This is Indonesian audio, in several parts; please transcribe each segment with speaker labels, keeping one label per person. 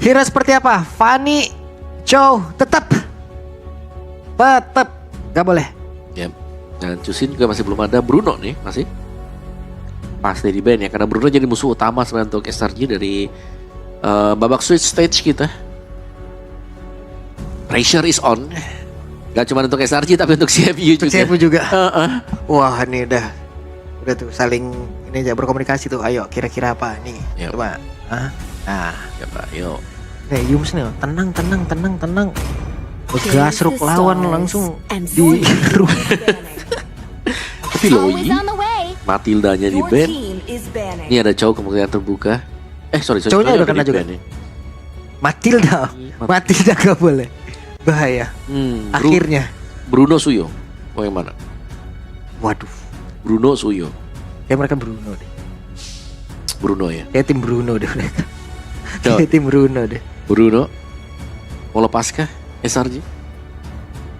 Speaker 1: Hero seperti apa? Fanny, Chow, tetap gak boleh.
Speaker 2: Ya. Dan Chusin juga masih belum ada. Bruno nih masih pasti di ban ya, karena Bruno jadi musuh utama sebenarnya untuk SRG dari babak switch stage kita. Pressure is on. Gak cuma untuk SRG tapi untuk CFU juga.
Speaker 1: CFU juga. Wah ini udah tuh saling ini aja berkomunikasi tuh. Ayo kira-kira apa nih?
Speaker 2: Yep.
Speaker 1: Coba. Nah,
Speaker 2: Ya Pak, yuk.
Speaker 1: Yums nih, tenang. Gasruk lawan langsung di
Speaker 2: Tapi Loi, Matildanya di ban. Ini ada Chow kemungkinan terbuka. Sorry,
Speaker 1: Chow-nya udah kena juga.
Speaker 2: Ban, ya.
Speaker 1: Matilda gak boleh. Bahaya. Akhirnya
Speaker 2: Bruno Suyo. Mau yang mana?
Speaker 1: waduh.
Speaker 2: Bruno Suyo.
Speaker 1: Kayak mereka Bruno deh.
Speaker 2: Bruno ya.
Speaker 1: Kayak tim Bruno deh mereka.
Speaker 2: Coba.
Speaker 1: Kayak tim Bruno deh.
Speaker 2: Bruno mau lepaskah SRG?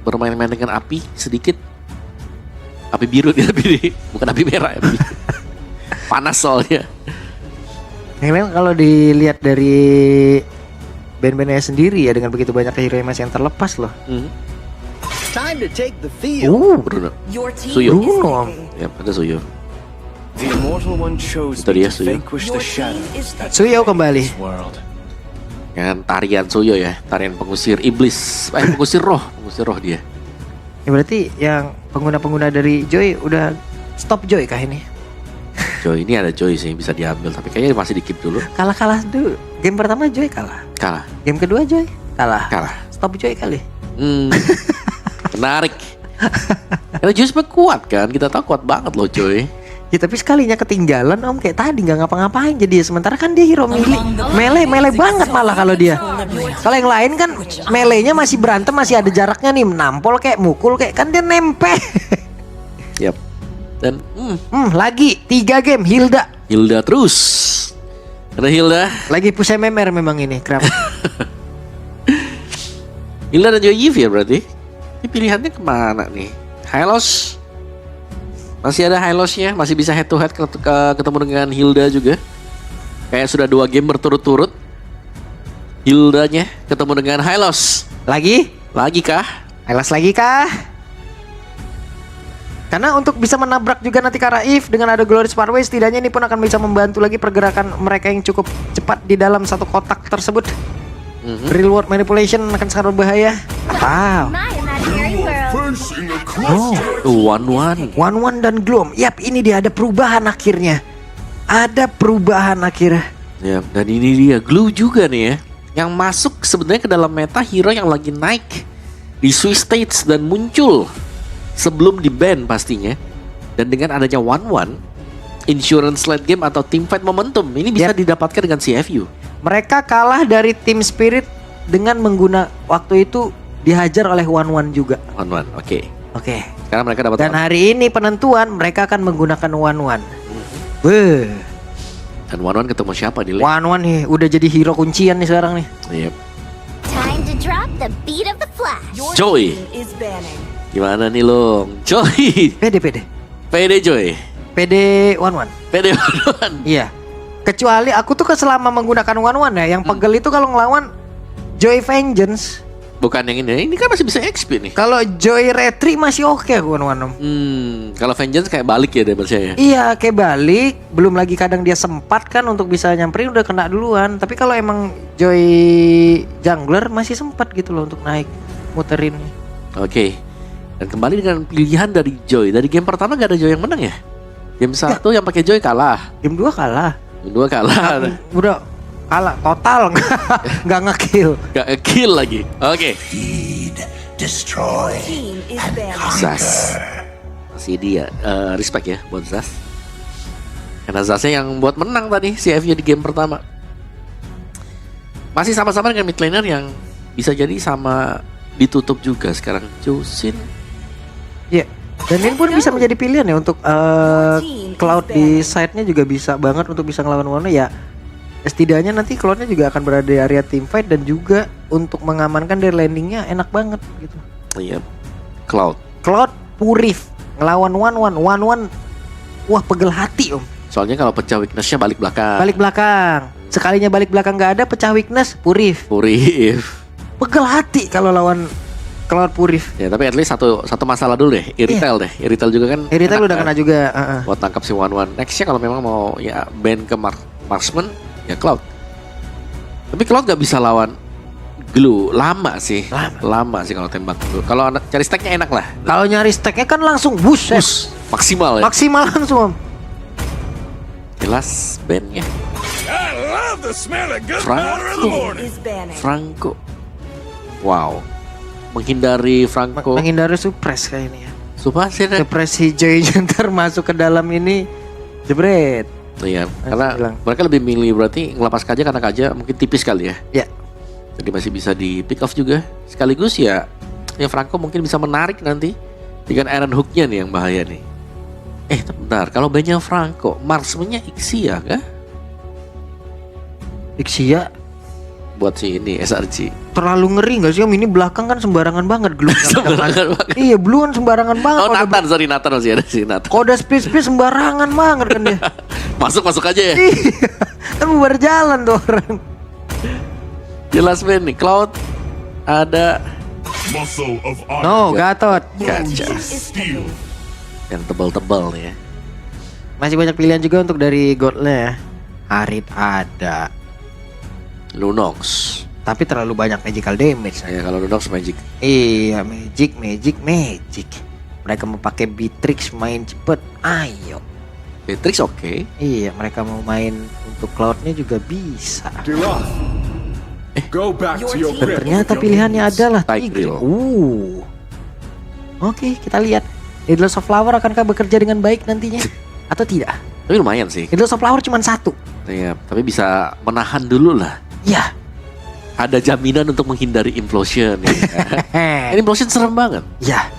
Speaker 2: Bermain-main dengan api sedikit. Api biru dia, bukan api merah ya. Panas soalnya.
Speaker 1: Memang kalau dilihat dari band-bandnya sendiri ya, dengan begitu banyak hero yang masih yang terlepas loh.
Speaker 3: Time to take the field.
Speaker 2: Bruno.
Speaker 4: Suyo.
Speaker 1: Bruno.
Speaker 2: Ya, ada Suyo.
Speaker 3: The immortal one chose
Speaker 2: Itu dia,
Speaker 3: me to
Speaker 2: Suyo.
Speaker 3: vanquish the shadows that
Speaker 1: Suyo kembali.
Speaker 3: this world.
Speaker 2: Dengan tarian Suyo ya, tarian pengusir iblis, pengusir roh dia.
Speaker 1: Ya berarti yang pengguna-pengguna dari Joy udah stop Joy kah ini?
Speaker 2: Joy ini ada Joy sih bisa diambil, tapi kayaknya masih di keep dulu.
Speaker 1: Kalah dulu. Game pertama Joy kalah.
Speaker 2: Kalah.
Speaker 1: Game kedua Joy kalah. Stop Joy kali.
Speaker 2: Menarik. Karena Joy sebenarnya kuat kan, kita tahu kuat banget loh Joy.
Speaker 1: Ya tapi sekalinya ketinggalan om, kayak tadi nggak ngapa-ngapain jadi ya. Sementara kan dia hero melee banget malah kalau dia. Kalau yang lain kan melee-nya masih berantem, masih ada jaraknya nih, menampol kayak mukul kayak, kan dia nempel.
Speaker 2: Yap. Dan
Speaker 1: Lagi 3 game
Speaker 2: Hilda terus. Ada Hilda.
Speaker 1: lagi push MMR memang ini kenapa?
Speaker 2: Hilda dan Joy Eve ya berarti. Ini pilihannya kemana nih? Hylos. Masih ada Hylosnya, masih bisa head to head ketemu dengan Hilda juga. Kayak sudah 2 game berturut-turut. Hildanya ketemu dengan Hylos.
Speaker 1: Lagi
Speaker 2: kah?
Speaker 1: Hylos lagi kah? Karena untuk bisa menabrak juga nanti Karaif dengan ada Glorious Parway, setidaknya ini pun akan bisa membantu lagi pergerakan mereka yang cukup cepat di dalam satu kotak tersebut. Real world manipulation akan sangat berbahaya. Wow. One dan Gloom. Yap, ini dia ada perubahan akhirnya.
Speaker 2: Ya, dan ini dia Glue juga nih ya, yang masuk sebenarnya ke dalam meta hero yang lagi naik di Swiss Stage dan muncul sebelum di ban pastinya. Dan dengan adanya One Insurance late game atau team fight momentum ini bisa didapatkan dengan CFU.
Speaker 1: Mereka kalah dari Team Spirit dengan waktu itu dihajar oleh One juga.
Speaker 2: One, oke. Sekarang mereka dapat
Speaker 1: Dan hari ini penentuan mereka akan menggunakan One.
Speaker 2: Dan One ketemu siapa di lane?
Speaker 1: One nih udah jadi hero kuncian nih sekarang nih.
Speaker 2: Yep.
Speaker 4: Time to drop the beat of the flash.
Speaker 2: Joy. Gimana nih Long? Joy. PD Joy.
Speaker 1: PD One.
Speaker 2: PD One.
Speaker 1: Iya. Kecuali aku tuh selama menggunakan One ya, yang pegel itu kalau ngelawan Joy Vengeance.
Speaker 2: Bukan yang ini kan masih bisa XP nih.
Speaker 1: Kalau Joy Retri masih oke aku One.
Speaker 2: Kalau Vengeance kayak balik ya dia percaya.
Speaker 1: Iya kayak balik. Belum lagi kadang dia sempat kan untuk bisa nyamperin, udah kena duluan. Tapi kalau emang Joy Jungler masih sempat gitu loh untuk naik muterin.
Speaker 2: Oke. Dan kembali dengan pilihan dari Joy. Dari game pertama gak ada Joy yang menang ya? Game 1 yang pakai Joy kalah.
Speaker 1: Game 2 kalah.
Speaker 2: Game 2 kalah.
Speaker 1: Udah kalah total. Nggak nge-kill.
Speaker 2: Gak kill lagi. Oke.
Speaker 3: Destroy.
Speaker 2: Zas. Masih dia. Respect ya buat Zas. Karena Zasnya yang buat menang tadi CF-nya di game pertama. Masih sama-sama dengan mid laner yang bisa jadi sama ditutup juga sekarang. Chusin.
Speaker 1: Iya. Dan ini pun bisa menjadi pilihan ya untuk Cloud di side-nya juga bisa banget untuk bisa ngelawan One ya. Setidaknya nanti Cloud-nya juga akan berada di area team fight dan juga untuk mengamankan dari landingnya enak banget gitu.
Speaker 2: Iya. Cloud
Speaker 1: Purif ngelawan One. Wah pegel hati om.
Speaker 2: Soalnya kalau pecah weakness-nya balik belakang.
Speaker 1: sekalinya balik belakang nggak ada, pecah weakness, Purif. Pegel hati kalau lawan Cloud Purif.
Speaker 2: Ya tapi at least satu masalah dulu deh, Irrital deh. Irrital juga kan.
Speaker 1: Irrital
Speaker 2: enak
Speaker 1: udah
Speaker 2: kan
Speaker 1: kena juga.
Speaker 2: buat tangkap si One. Nextnya kalau memang mau ya ban ke Marksman ya Cloud. Tapi Cloud gak bisa lawan Glue, lama sih kalau tembak Glue. Kalau cari stacknya enak lah.
Speaker 1: Kalau nyari stacknya kan langsung buset.
Speaker 2: Maksimal ya.
Speaker 1: Maksimal langsung Om.
Speaker 2: Jelas bandnya. Franco. Wow. Menghindari Franco.
Speaker 1: Menghindari suppress kayak ini ya.
Speaker 2: Suppress
Speaker 1: Suppress hijaunya ntar masuk ke dalam ini jebret.
Speaker 2: Iya, karena mereka lebih milih berarti ngelepas Kaja karena Kaja mungkin tipis kali ya.
Speaker 1: Ya.
Speaker 2: Jadi masih bisa di pick off juga. Sekaligus ya Franco mungkin bisa menarik nanti dengan Iron Hook-nya nih yang bahaya nih. Bentar, kalau banyak Franco, Marksman-nya Ixia kah?
Speaker 1: Ixia
Speaker 2: Buat si ini SRG.
Speaker 1: terlalu ngeri gak sih Om? Ini belakang kan sembarangan banget Glue.
Speaker 2: Sembarangan banget.
Speaker 1: Iya, Blue kan sembarangan banget.
Speaker 2: Oh Nathan masih ada sih Nathan.
Speaker 1: Kode split sembarangan banget kan dia.
Speaker 2: Masuk aja ya.
Speaker 1: Iya, kan bubar jalan tuh orang.
Speaker 2: Jelas Ben nih, Cloud ada
Speaker 1: No, Gatot.
Speaker 2: Kaca yang tebal-tebal nih ya.
Speaker 1: Masih banyak pilihan juga untuk dari Godnya ya. Arid ada,
Speaker 2: Lunox.
Speaker 1: tapi terlalu banyak magical damage.
Speaker 2: Ya kalau Lunox Magic.
Speaker 1: Iya, magic. Mereka mau pakai Beatrix main cepet. Ayo.
Speaker 2: Beatrix oke.
Speaker 1: Iya, mereka mau main untuk Cloudnya juga bisa.
Speaker 3: Go back to your
Speaker 1: Dan ternyata pilihannya adalah
Speaker 2: Tigreal.
Speaker 1: Tigreal. Oke, kita lihat Needles of Flower akankah bekerja dengan baik nantinya atau tidak?
Speaker 2: Tapi lumayan sih.
Speaker 1: Needles of Flower cuma satu.
Speaker 2: Ya, tapi bisa menahan dulu lah.
Speaker 1: Ya.
Speaker 2: Ada jaminan untuk menghindari implosion ya. Ini implosion serem banget.
Speaker 1: Ya.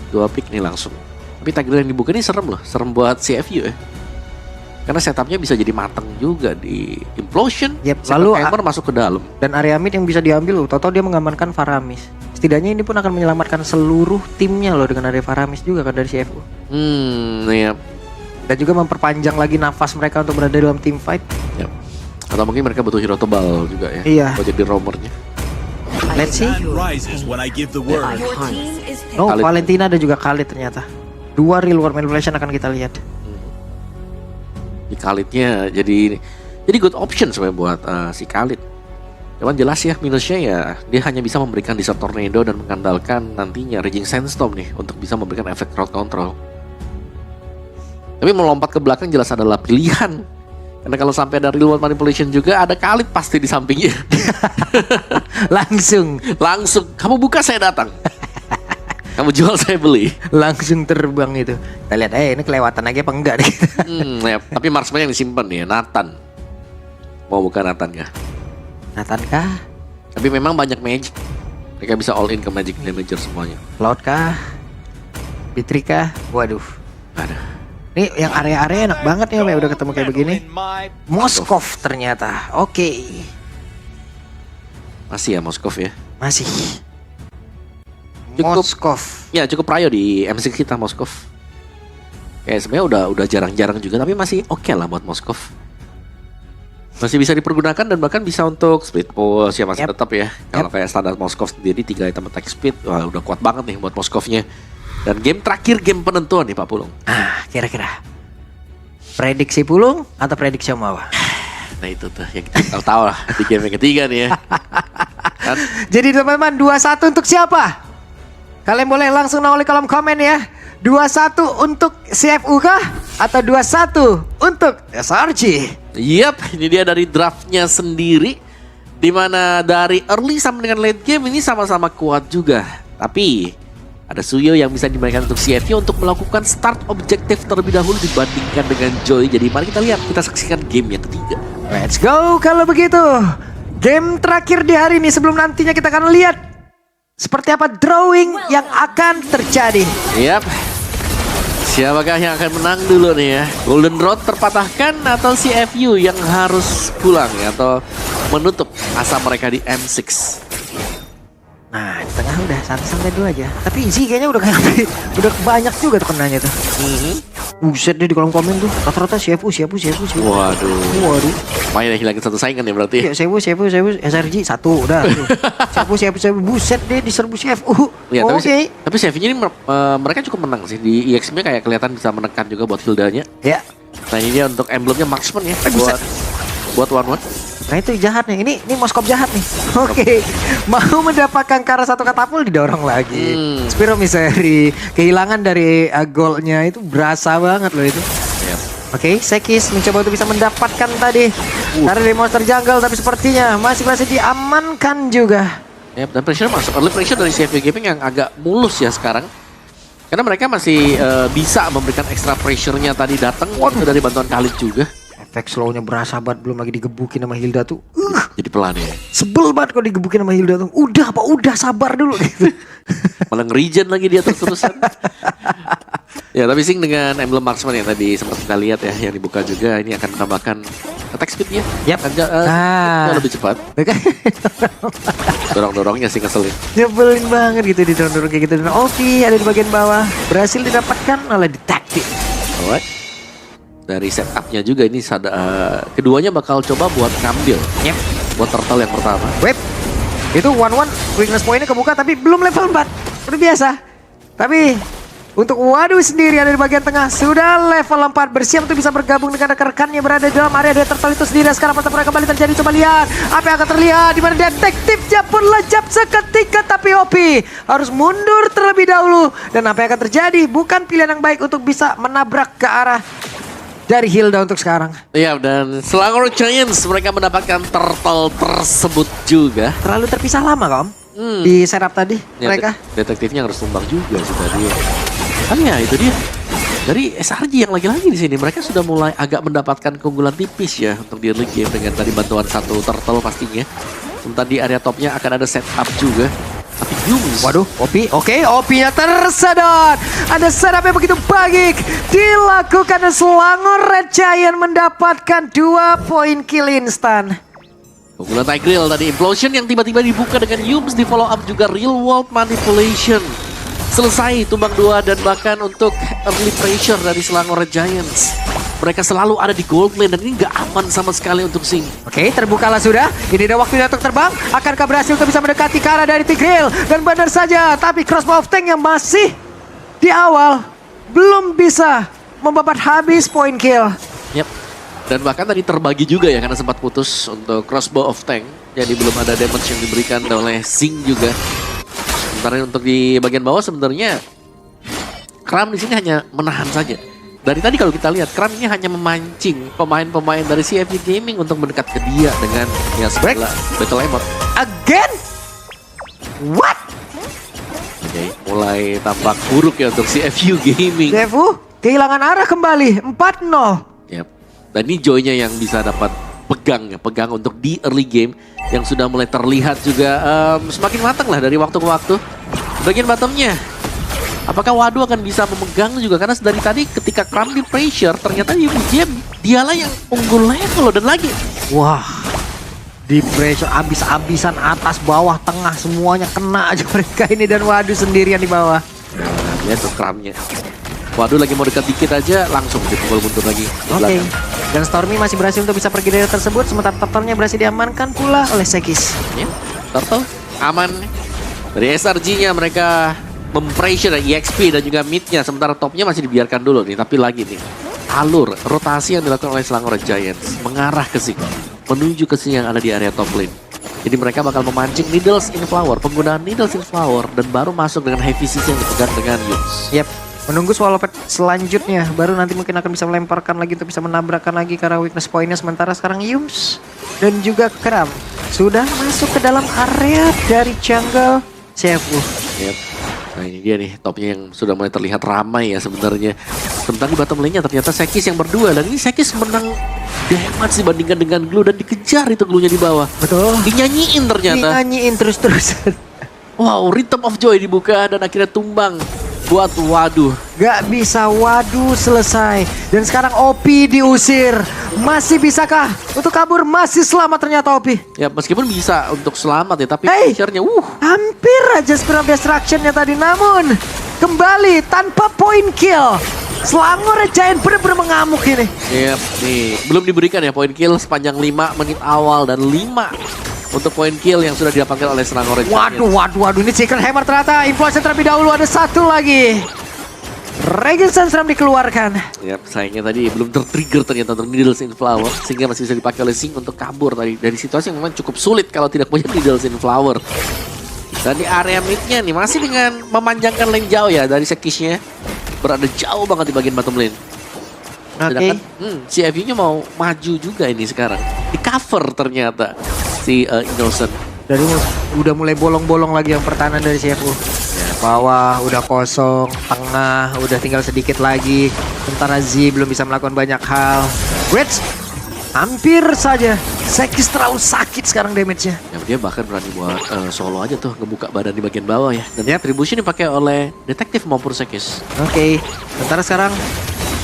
Speaker 2: Dua pick nih langsung. Tapi Tigreal yang dibuka ini serem loh. Serem buat CFU ya. Karena setupnya bisa jadi mateng juga di implosion.
Speaker 1: Yep,
Speaker 2: Second
Speaker 1: lalu
Speaker 2: Hammer masuk ke dalam.
Speaker 1: Dan area mid yang bisa diambil loh. Toto dia mengamankan Faramis. Setidaknya ini pun akan menyelamatkan seluruh timnya loh dengan area Faramis juga kan dari CFU.
Speaker 2: Iya.
Speaker 1: Dan juga memperpanjang lagi nafas mereka untuk berada dalam team fight.
Speaker 2: Yep. Atau mungkin mereka butuh hero tebal juga ya.
Speaker 1: Iya.
Speaker 2: Buat jadi roamernya.
Speaker 1: Let's see.
Speaker 3: rises when I give the word.
Speaker 1: No,
Speaker 2: Khalid.
Speaker 1: Valentina dan juga Khalid ternyata. Dua real world manipulation akan kita lihat.
Speaker 2: Di Khalidnya jadi good option sebenarnya buat si Khalid. Cuman jelas ya minusnya ya dia hanya bisa memberikan Desert Tornado dan mengandalkan nantinya Raging Sandstorm nih untuk bisa memberikan efek crowd control. Tapi melompat ke belakang jelas adalah pilihan. Karena kalau sampai ada real world manipulation juga ada Khalid pasti di sampingnya.
Speaker 1: Langsung
Speaker 2: Kamu buka saya datang. Kamu jual saya beli.
Speaker 1: langsung terbang itu. Kita lihat ini kelewatan lagi apa enggak nih.
Speaker 2: Ya, tapi marksman yang disimpan nih Nathan. Mau buka Nathan kah?
Speaker 1: Nathan kah?
Speaker 2: Tapi memang banyak magic. Mereka bisa all in ke magic damager semuanya.
Speaker 1: Cloud kah? Fitri kah? Waduh.
Speaker 2: Ada.
Speaker 1: Ini yang area-area enak banget nih Om ya udah ketemu kayak begini. Moskov ternyata. Oke.
Speaker 2: Masih ya Moskov ya.
Speaker 1: Masih.
Speaker 2: Cukup.
Speaker 1: Moskov.
Speaker 2: Ya cukup prayo di M6 kita Moskov. Kayak sebenarnya udah jarang-jarang juga tapi masih oke lah buat Moskov. Masih bisa dipergunakan dan bahkan bisa untuk split push ya masih tetap ya. Kalau kayak standar Moskov sendiri 3 item attack speed wah udah kuat banget nih buat Moskovnya. Dan game terakhir game penentuan nih Pak Pulung.
Speaker 1: Kira-kira prediksi Pulung atau prediksi Omawa?
Speaker 2: Nah itu tuh yang kita tahu lah di game yang ketiga nih ya. Kan?
Speaker 1: Jadi teman-teman 2-1 untuk siapa? Kalian boleh langsung nongol di kolom komen ya. 2-1 untuk CFU kah? Atau 2-1 untuk SRG?
Speaker 2: Yap, ini dia dari draftnya sendiri. Dimana dari early sampai dengan late game ini sama-sama kuat juga. Tapi ada Suyo yang bisa dimainkan untuk CFU untuk melakukan start objektif terlebih dahulu dibandingkan dengan Joy. Jadi mari kita lihat, kita saksikan game yang ketiga.
Speaker 1: Let's go kalau begitu. Game terakhir di hari ini sebelum nantinya kita akan lihat seperti apa drawing yang akan terjadi.
Speaker 2: Yap. Siapakah yang akan menang dulu nih ya? Golden Road terpatahkan atau CFU yang harus pulang ya? Atau menutup asa mereka di M6?
Speaker 1: Nah, di tengah udah 1-2 aja. Tapi Izzy kayaknya udah banyak juga tuh kenanya tuh. Buset deh di kolom komen tuh. Rata-rata CFU.
Speaker 2: Waduh.
Speaker 1: Waduh.
Speaker 2: Lumayan ya hilangin satu saingan ya berarti.
Speaker 1: Ya CFU. SRG 1 udah tuh. CFU. Buset deh diserbu CFU.
Speaker 2: Ya,
Speaker 1: Oke.
Speaker 2: tapi CFU-nya ini mereka cukup menang sih. Di EXP-nya kayak kelihatan bisa menekan juga buat Hildanya.
Speaker 1: Ya.
Speaker 2: Nah ini dia untuk emblemnya Marksman ya. Buat one-one.
Speaker 1: Nah itu jahat nih, ini Moskop jahat nih. Oke, mau mendapatkan Kara satu katapul didorong lagi. Spiro Misery, kehilangan dari golnya itu berasa banget loh itu.
Speaker 2: Yep.
Speaker 1: Oke, Sekis mencoba untuk bisa mendapatkan tadi dari monster jungle, tapi sepertinya masih berhasil diamankan juga.
Speaker 2: Yep, dan pressure masuk, early pressure dari CFU Gaming yang agak mulus ya sekarang. Karena mereka masih bisa memberikan extra pressure-nya tadi datang dari bantuan Khalid juga.
Speaker 1: Efek slow-nya berasa banget, belum lagi digebukin sama Hilda tuh.
Speaker 2: Jadi pelan ya.
Speaker 1: Sebel banget kalau digebukin sama Hilda tuh. Udah sabar dulu gitu.
Speaker 2: Malah nge-regen lagi dia terus-terusan. Ya tapi Sing dengan emblem Marksman yang tadi sempat kita lihat ya, yang dibuka juga, ini akan menambahkan attack speed-nya.
Speaker 1: Yap.
Speaker 2: Lebih cepat. Dorong-dorongnya sih ngeselin.
Speaker 1: Nyebelin banget gitu didorong-dorong kayak gitu. Dan Oki ada di bagian bawah, berhasil didapatkan oleh detektif.
Speaker 2: Alright. Dari setupnya juga ini keduanya bakal coba buat ngambil.
Speaker 1: Yep.
Speaker 2: Buat turtle yang pertama.
Speaker 1: Web. Itu 1-1 weakness point-nya kebuka tapi belum level 4. Udah biasa. Tapi untuk Waduh sendiri ada di bagian tengah sudah level 4, bersiap untuk bisa bergabung dengan rekan-rekannya berada di dalam area dari turtle itu sendiri. Sekarang pertempuran kembali terjadi, coba lihat apa yang akan terlihat di mana detektifnya pun lejap seketika, tapi Opi harus mundur terlebih dahulu. Dan apa yang akan terjadi bukan pilihan yang baik untuk bisa menabrak ke arah dari Hilda untuk sekarang.
Speaker 2: Iya, dan Selangor Giants mereka mendapatkan turtle tersebut juga.
Speaker 1: Terlalu terpisah lama Kom di setup tadi
Speaker 2: Ya,
Speaker 1: mereka.
Speaker 2: Detektifnya harus tumbang juga sih tadi. Kan ya itu dia. Dari SRG yang lagi-lagi di sini mereka sudah mulai agak mendapatkan keunggulan tipis ya untuk di early game dengan tadi bantuan satu turtle pastinya. Sementara di area topnya akan ada setup juga. Tapi Yums.
Speaker 1: Waduh, Opi. Oke, Opinya tersedot. Ada setup yang begitu bagik dilakukan dan Selangor Red Giant mendapatkan 2 poin kill instan.
Speaker 2: Keunggulan Tigreal tadi Implosion yang tiba-tiba dibuka dengan Yums, di follow up juga Real World Manipulation. Selesai tumbang 2 dan bahkan untuk early pressure dari Selangor Red Giants. Mereka selalu ada di gold lane dan ini gak aman sama sekali untuk Sing.
Speaker 1: Oke, terbukalah sudah. Ini ada waktunya untuk terbang. Akankah berhasil untuk bisa mendekati Kara dari Tigreal? Dan benar saja, tapi crossbow of tank yang masih di awal belum bisa membabat habis poin kill.
Speaker 2: Yep. Dan bahkan tadi terbagi juga ya karena sempat putus untuk crossbow of tank. Jadi belum ada damage yang diberikan oleh Sing juga. Sementara untuk di bagian bawah sebenarnya Kram di sini hanya menahan saja. Dari tadi kalau kita lihat Kram ini hanya memancing pemain-pemain dari CFU Gaming untuk mendekat ke dia dengan ya segala battle emote.
Speaker 1: Again? What?
Speaker 2: Oke, mulai tampak buruk ya untuk CFU Gaming.
Speaker 1: Devu kehilangan arah kembali 4-0.
Speaker 2: Yep. Dan ini Joy-nya yang bisa dapat pegang untuk di early game yang sudah mulai terlihat juga semakin matang lah dari waktu ke waktu. Bagian bottomnya, apakah Waduh akan bisa memegang juga? Karena dari tadi ketika Kram di pressure, ternyata dialah yang unggul level loh. Dan lagi,
Speaker 1: Wah, di pressure abis-abisan atas bawah tengah semuanya kena aja mereka ini dan Waduh sendirian di bawah.
Speaker 2: ya tuh Kramnya. Waduh lagi mau dekat dikit aja langsung dipukul mundur lagi.
Speaker 1: Oke. Dan Stormy masih berhasil untuk bisa pergi dari tersebut, sementara Turtle-nya berhasil diamankan pula oleh Sekis.
Speaker 2: Ya, Turtle aman. Dari SRG-nya mereka mempressure EXP dan juga mid-nya, sementara top-nya masih dibiarkan dulu nih. Tapi lagi nih, alur rotasi yang dilakukan oleh Selangor Giants mengarah ke Sing, menuju ke Sing yang ada di area top lane. Jadi mereka bakal memancing Needles in Flower, penggunaan Needles in Flower, dan baru masuk dengan heavy CC yang dipegang dengan Yums.
Speaker 1: Yap. Menunggu Swallow Pet selanjutnya, baru nanti mungkin akan bisa melemparkan lagi untuk bisa menabrakkan lagi karena weakness point-nya. Sementara sekarang Yums dan juga Kram sudah masuk ke dalam area dari jungle CFU.
Speaker 2: Yep. Nah ini dia nih topnya yang sudah mulai terlihat ramai ya sebenarnya. Sementara di bottom lane-nya ternyata Sekis yang berdua, dan ini Sekis menang damage dibandingkan dengan Glue dan dikejar itu Glue-nya di bawah.
Speaker 1: Betul.
Speaker 2: Dinyanyiin ternyata.
Speaker 1: Dinyanyiin terus-terusan.
Speaker 2: Wow, Rhythm of Joy dibuka dan akhirnya tumbang buat Waduh.
Speaker 1: Gak bisa Waduh selesai. Dan sekarang Opi diusir. Masih bisakah untuk kabur? Masih selamat ternyata Opi.
Speaker 2: Ya meskipun bisa untuk selamat ya, tapi
Speaker 1: Hey!
Speaker 2: pressure-nya
Speaker 1: Hampir aja Spiral Destruction-nya tadi. Namun kembali tanpa poin kill. Selangor Giant bener-bener mengamuk ini.
Speaker 2: Yep, nih belum diberikan ya poin kill sepanjang 5 menit awal dan 5 untuk poin kill yang sudah didapatkan oleh Selangor Giants.
Speaker 1: Waduh, ini Secret Hammer ternyata implosion terlebih dahulu, ada satu lagi. Raging Sandstorm dikeluarkan.
Speaker 2: Yap, sayangnya tadi belum tertrigger ternyata untuk Needles in Flower sehingga masih bisa dipakai oleh Sing untuk kabur tadi dari situasi yang memang cukup sulit kalau tidak punya Needles in Flower. Dan di area midnya nih masih dengan memanjangkan lane jauh ya dari Sekishnya berada jauh banget di bagian bottom lane.
Speaker 1: Oke.
Speaker 2: Sedangkan si FU-nya mau maju juga ini sekarang. Di cover ternyata si Innocent.
Speaker 1: Dari udah mulai bolong-bolong lagi yang pertahanan dari CFU. Ya, bawah udah kosong, tengah udah tinggal sedikit lagi. Sementara Z belum bisa melakukan banyak hal. Reds hampir saja. Sekis terlalu sakit sekarang damage-nya.
Speaker 2: Ya, dia bahkan berani buat solo aja tuh ngebuka badan di bagian bawah ya. Dan retribution dipakai oleh detektif maupun Sekis.
Speaker 1: Oke. Sementara sekarang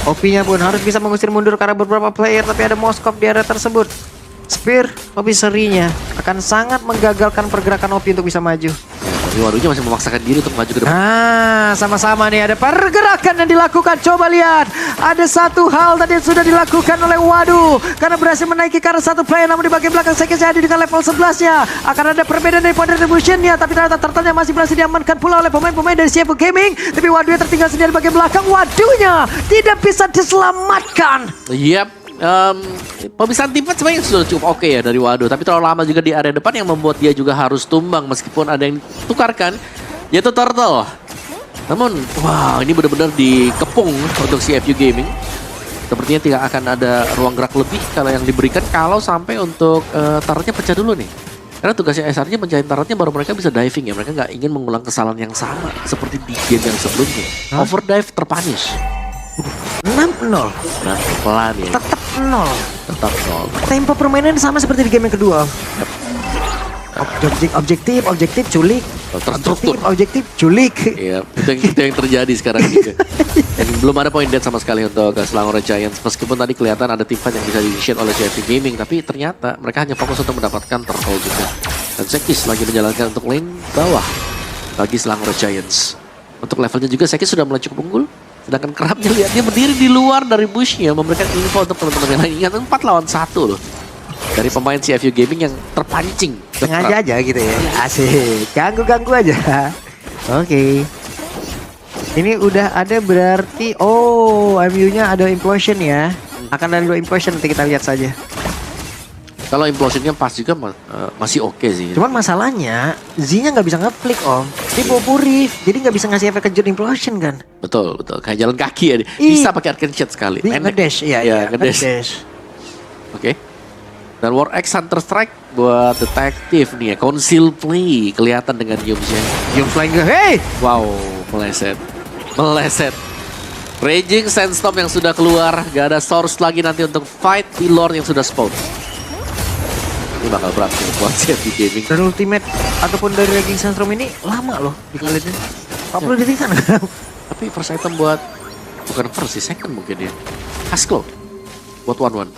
Speaker 1: OP-nya pun harus bisa mengusir mundur karena beberapa player, tapi ada Moskov di area tersebut. Spear obiserinya akan sangat menggagalkan pergerakan OP untuk bisa maju.
Speaker 2: Tapi Waduhnya masih memaksakan diri untuk maju ke depan.
Speaker 1: Sama-sama nih ada pergerakan yang dilakukan. Coba lihat, ada satu hal tadi yang sudah dilakukan oleh Waduh karena berhasil menaiki karena satu player, namun di bagian belakang Sekis ada dengan level 11-nya. Akan ada perbedaan dari point retribution-nya, tapi ternyata turtle-nya masih berhasil diamankan pula oleh pemain-pemain dari CFU Gaming. Tapi Waduhnya tertinggal sendiri di bagian belakang. Waduhnya tidak bisa diselamatkan.
Speaker 2: Yap. Pemisahan tim fight sebenarnya sudah cukup oke ya dari Waduh, tapi terlalu lama juga di area depan yang membuat dia juga harus tumbang meskipun ada yang ditukarkan, yaitu Turtle. Namun, wow, ini benar-benar dikepung untuk CFU Gaming. Sepertinya tidak akan ada ruang gerak lebih kalau yang diberikan kalau sampai untuk turretnya pecah dulu nih. Karena tugasnya SR-nya mencahin turretnya baru mereka bisa diving ya. Mereka nggak ingin mengulang kesalahan yang sama seperti di game yang sebelumnya. Overdive terpunish.
Speaker 1: 6-0.
Speaker 2: Nah, pelan ya.
Speaker 1: Tetap 0.
Speaker 2: Tetap 0.
Speaker 1: Tempo permainan sama seperti di game yang kedua. Objektif, culik.
Speaker 2: Terstruktur.
Speaker 1: Objektif, culik.
Speaker 2: Iya, itu yang terjadi sekarang juga. Dan belum ada point dead sama sekali untuk Selangor Giants. Meskipun tadi kelihatan ada tim fight yang bisa di-initiate oleh CFU Gaming, tapi ternyata mereka hanya fokus untuk mendapatkan turtle juga. Dan Sekis lagi menjalankan untuk lane bawah bagi Selangor Giants. Untuk levelnya juga Sekis sudah mulai cukup unggul. Sedangkan Kerapnya lihat dia berdiri di luar dari bushnya, memberikan info untuk teman-teman yang lain. Ingat 4 lawan 1 loh. Dari pemain CFU Gaming yang terpancing.
Speaker 1: Sengaja aja gitu ya. Asik. Ganggu-ganggu aja. Oke. Ini udah ada berarti. Oh, MU-nya ada implosion ya. Akan ada 2 implosion, nanti kita lihat saja.
Speaker 2: Kalau implosionnya pas juga masih oke sih.
Speaker 1: Cuman masalahnya Z-nya nggak bisa nge-flick om. Dia bawa purif, jadi nggak bisa ngasih efek kejut implosion kan.
Speaker 2: Betul. Kayak jalan kaki ya. Bisa pakai arcane shot sekali.
Speaker 1: Ngedash, iya.
Speaker 2: Ngedash. Oke. Dan War X Hunter Strike buat detektif nih ya. Conceal play kelihatan dengan Yumsnya.
Speaker 1: Yum flying ke, hey!
Speaker 2: Wow, meleset. Raging Sandstorm yang sudah keluar. Gak ada source lagi nanti untuk fight di Lord yang sudah spawn. Ini bakal berat buat CFU Gaming.
Speaker 1: Dan ultimate ataupun dari Raging Sandstorm ini lama loh dikalitin. 40 detik kan?
Speaker 2: Tapi first item buat, bukan first sih, second mungkin ya. Haskell buat 1-1.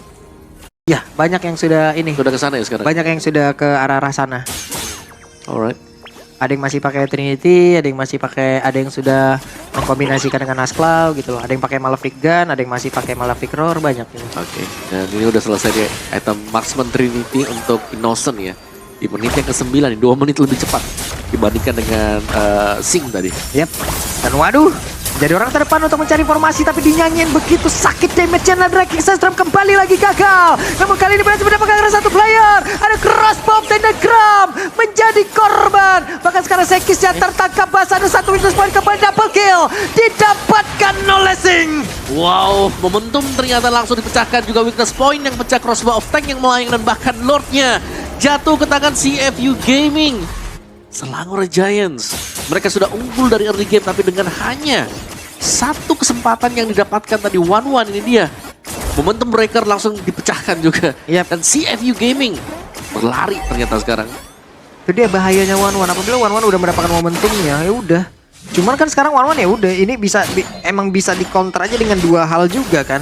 Speaker 1: Ya, banyak yang sudah ini.
Speaker 2: Sudah ke sana ya sekarang?
Speaker 1: Banyak yang sudah ke arah-arah sana.
Speaker 2: Alright.
Speaker 1: Ada yang masih pakai Trinity, ada yang sudah mengkombinasikan dengan Asclaw gitu loh. Ada yang pakai Malefic Gun, ada yang masih pakai Malefic Roar, banyak ini.
Speaker 2: Oke. Dan ini udah selesai ya item Marksman Trinity untuk Innocent ya. Di menit yang ke-9 nih, 2 menit lebih cepat dibandingkan dengan Sing tadi.
Speaker 1: Yap. Dan waduh, jadi orang terdepan untuk mencari informasi, tapi dinyanyiin begitu sakit damage-nya. Dan Raging Sandstorm kembali lagi gagal. Namun kali ini berhasil mendapatkan satu player. Ada crossbow dan Gram menjadi korban. Bahkan sekarang Sekis yang tertangkap basah, ada satu weakness point kembali, double kill didapatkan oleh Sing.
Speaker 2: Wow, momentum ternyata langsung dipecahkan, juga weakness point yang pecah, crossbow of tank yang melayang, dan bahkan Lordnya jatuh ke tangan CFU Gaming. Selangor Giants, mereka sudah unggul dari early game, tapi dengan hanya satu kesempatan yang didapatkan tadi 1-1 ini dia. Momentum breaker langsung dipecahkan juga.
Speaker 1: Yep.
Speaker 2: Dan CFU Gaming berlari ternyata sekarang.
Speaker 1: Itu dia bahayanya 1-1. Apabila 1-1 udah mendapatkan momentumnya, ya udah. Cuman kan sekarang 1-1 ya udah, ini emang bisa dikonter aja dengan 2 hal juga kan.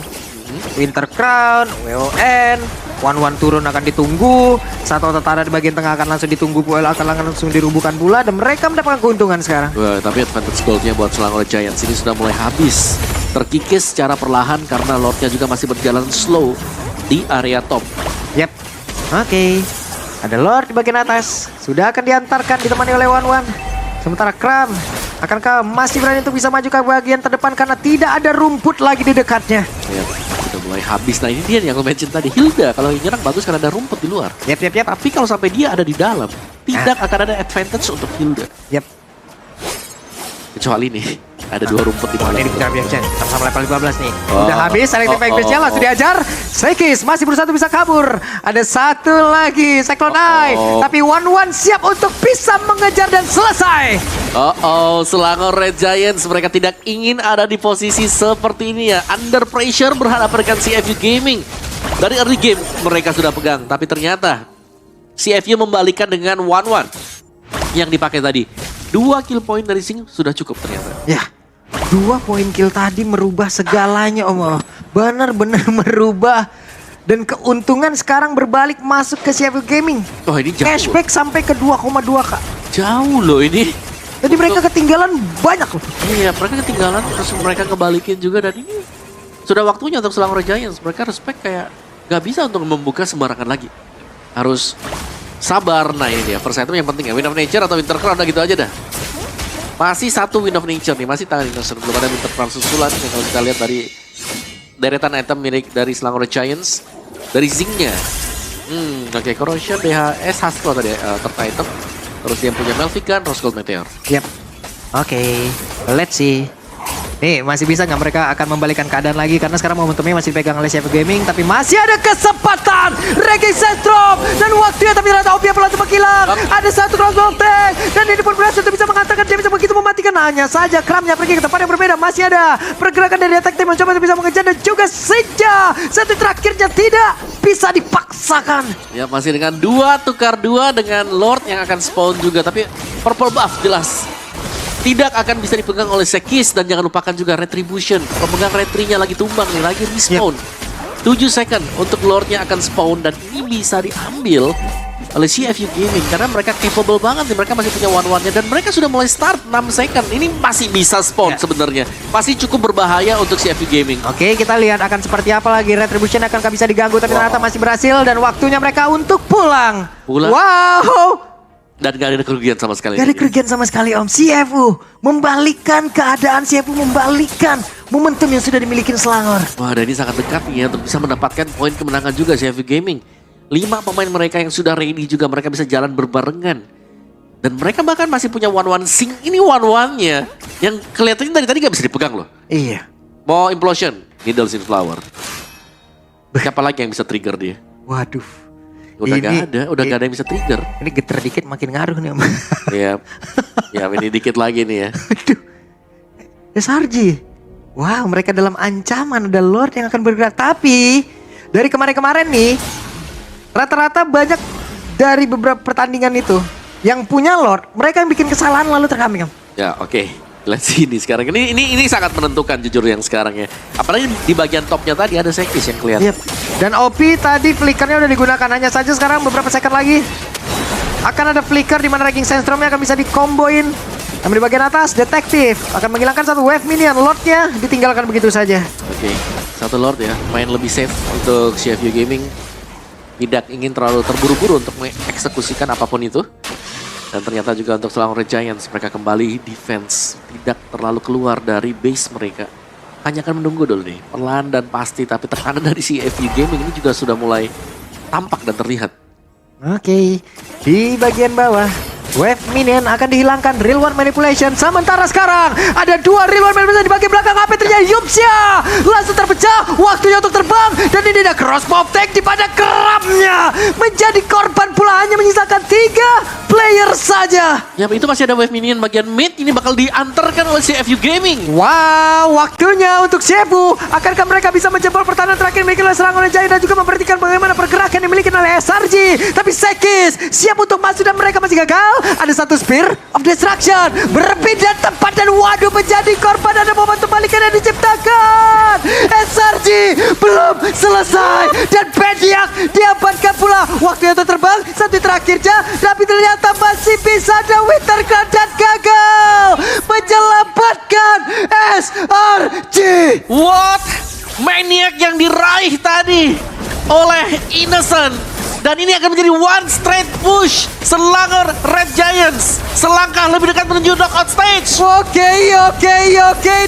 Speaker 1: Winter Crown, WON, One turun akan ditunggu. Satu Tatara di bagian tengah akan langsung ditunggu. Puel akan langsung dirubuhkan pula. Dan mereka mendapatkan keuntungan sekarang.
Speaker 2: Wah, tapi advantage goldnya buat Selangor Giants ini sudah mulai habis. Terkikis secara perlahan karena Lordnya juga masih berjalan slow di area top.
Speaker 1: Yap. Oke. Ada Lord di bagian atas. Sudah akan diantarkan ditemani oleh One. Sementara Kram akankah masih berani untuk bisa maju ke bagian terdepan karena tidak ada rumput lagi di dekatnya.
Speaker 2: Ya, udah mulai habis. Nah ini dia yang gue mention tadi. Hilda kalau nyerang bagus karena ada rumput di luar.
Speaker 1: Yap.
Speaker 2: Tapi kalau sampai dia ada di dalam, tidak akan ada advantage untuk Hilda.
Speaker 1: Yap.
Speaker 2: Kecuali nih, ada 2 rumput di mana.
Speaker 1: Ini dikejar Bianchen, sama level 15 nih.
Speaker 2: Oh.
Speaker 1: Udah habis, Electric Base-nya langsung diajar. Sekis masih berusaha untuk bisa kabur. Ada satu lagi, Cyclone Eye. Tapi One siap untuk bisa mengejar dan selesai.
Speaker 2: Selangor Red Giants mereka tidak ingin ada di posisi seperti ini ya. Under pressure berhadapan dengan CFU Gaming. Dari early game mereka sudah pegang, tapi ternyata CFU membalikan dengan One yang dipakai tadi. 2 kill point dari Sing sudah cukup ternyata.
Speaker 1: Ya, 2 poin kill tadi merubah segalanya Om. Benar-benar merubah. Dan keuntungan sekarang berbalik masuk ke CFU Gaming.
Speaker 2: Oh ini jauh.
Speaker 1: Cashback sampai ke 2,2 Kak.
Speaker 2: Jauh loh ini.
Speaker 1: Jadi mereka ketinggalan banyak loh.
Speaker 2: Iya, mereka ketinggalan terus mereka ngebalikin juga dan ini sudah waktunya untuk Selangor Giants. Mereka respect kayak gak bisa untuk membuka sembarangan lagi. Harus sabar. Nah ini dia, first item yang penting ya. Wind of Nature atau Winter Crown, udah gitu aja dah. Masih 1 Wind of Nature nih, masih tangan Innocent. Belum ada Winter Crown susulan. Yang kalau kita lihat dari deretan item milik dari Selangor Giants. Dari Zingnya. Oke, Corrosion, DHS, Haskell tadi third item. Terus dia punya Melvikan, Rose Gold Meteor.
Speaker 1: Yap. Oke, let's see. Nih, masih bisa nggak mereka akan membalikan keadaan lagi karena sekarang momentumnya masih dipegang oleh CFU Gaming, tapi masih ada kesempatan. Regi Sentrum dan waktunya tapi ternyata Opia pelan menghilang. Ada satu crossbow tank dan ini pun berhasil untuk bisa menghantarkan dia bisa begitu mematikan. Hanya saja Kramnya pergi ke tempat yang berbeda. Masih ada pergerakan dari attack team mencoba untuk bisa mengejar dan juga Senja. Satu terakhirnya tidak bisa dipaksakan.
Speaker 2: Ya masih dengan 2 tukar 2 dengan Lord yang akan spawn juga, tapi purple buff jelas tidak akan bisa dipegang oleh Sekis. Dan jangan lupakan juga Retribution. Pemegang retrinya lagi tumbang nih, lagi respawn. 7 second untuk Lordnya akan spawn. Dan ini bisa diambil oleh CFU Gaming. Karena mereka capable banget nih, mereka masih punya one-one-nya. Dan mereka sudah mulai start 6 second. Ini masih bisa spawn sebenarnya. Masih cukup berbahaya untuk CFU Gaming.
Speaker 1: Oke, kita lihat akan seperti apa lagi. Retribution akan bisa diganggu tapi ternyata masih berhasil. Dan waktunya mereka untuk pulang. Wow.
Speaker 2: Dan gak ada kerugian sama sekali.
Speaker 1: Gak ada kerugian sama sekali Om. CFU membalikkan keadaan, CFU membalikkan momentum yang sudah dimiliki Selangor.
Speaker 2: Wah, dan ini sangat dekat nih ya untuk bisa mendapatkan poin kemenangan juga CFU Gaming. 5 pemain mereka yang sudah ready juga mereka bisa jalan berbarengan. Dan mereka bahkan masih punya one-one Sing. Ini one-one-nya yang kelihatannya dari tadi gak bisa dipegang loh.
Speaker 1: Iya.
Speaker 2: Mau Implosion, Needles in Flower. Siapa lagi yang bisa trigger dia?
Speaker 1: Waduh.
Speaker 2: Udah gak ada yang bisa trigger.
Speaker 1: Ini geter dikit makin ngaruh nih Om.
Speaker 2: Iya. Ya ini dikit lagi nih ya.
Speaker 1: Aduh. SRG. Wow, mereka dalam ancaman. Ada Lord yang akan bergerak. Tapi dari kemarin-kemarin nih, rata-rata banyak dari beberapa pertandingan itu yang punya Lord, mereka yang bikin kesalahan lalu terkambing Om.
Speaker 2: Ya oke. Let's see ini sekarang. Ini sangat menentukan jujur yang sekarang ya. Apalagi di bagian topnya tadi ada Sekis yang kelihatan.
Speaker 1: Yep. Dan OP tadi flickernya udah digunakan. Hanya saja sekarang beberapa second lagi akan ada flicker di mana Raging Sandstormnya akan bisa dikomboin. Namun di bagian atas detektif akan menghilangkan satu wave minion. Lordnya ditinggalkan begitu saja.
Speaker 2: Oke, satu Lord ya. Main lebih safe untuk CFU Gaming. Tidak ingin terlalu terburu-buru untuk mengeksekusikan apapun itu. Dan ternyata juga untuk Selangor Red Giants mereka kembali defense. Tidak terlalu keluar dari base mereka. Hanya akan menunggu dulu nih. Pelan dan pasti. Tapi tekanan dari CFU Gaming ini juga sudah mulai tampak dan terlihat.
Speaker 1: Oke. Di bagian bawah wave minion akan dihilangkan. Real One Manipulation. Sementara sekarang ada 2 Real One Manipulation di bagian belakang. Apa yang terjadi? Yupsia langsung terpecah. Waktunya untuk terbang. Dan ini ada crossbow tank di pada Kramnya. Menjadi korban pula. Hanya menyisakan 3 player saja.
Speaker 2: Ya itu masih ada wave minion bagian mid. Ini bakal diantarkan oleh CFU Gaming.
Speaker 1: Wow, waktunya untuk CFU. Akankah mereka bisa menjebol pertahanan terakhir dimiliki oleh Selangor Giants dan juga memperhatikan bagaimana pergerakan yang dimiliki oleh SRG. Tapi Sekis siap untuk masuk dan mereka masih gagal. Ada satu Spear of Destruction. Berpindah tempat dan waduh menjadi korban. Ada momentum balikan yang diciptakan. SRG belum selesai. Dan Pediak diamankan pula. Waktu itu terbang, satu terakhirnya. Tapi ternyata masih bisa ada Wintercloud dan gagal menyelamatkan SRG.
Speaker 2: What? Maniac yang diraih tadi oleh Innocent. Dan ini akan menjadi one straight push. Selangor Red Giants selangkah lebih dekat menuju knockout stage.
Speaker 1: Oke.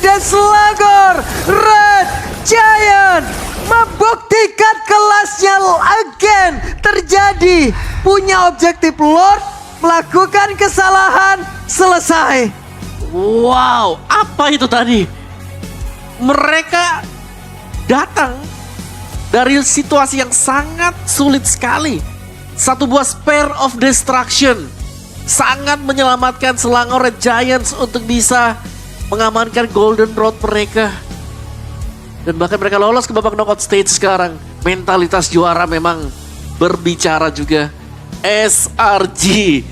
Speaker 1: Dan Selangor Red Giant membuktikan kelasnya again terjadi. Punya objektif Lord, melakukan kesalahan, selesai.
Speaker 2: Wow, apa itu tadi? Mereka datang dari situasi yang sangat sulit sekali. Satu buah Spear of Destruction sangat menyelamatkan Selangor Red Giants untuk bisa mengamankan Golden Road mereka. Dan bahkan mereka lolos ke babak knockout stage sekarang. Mentalitas juara memang berbicara juga. SRG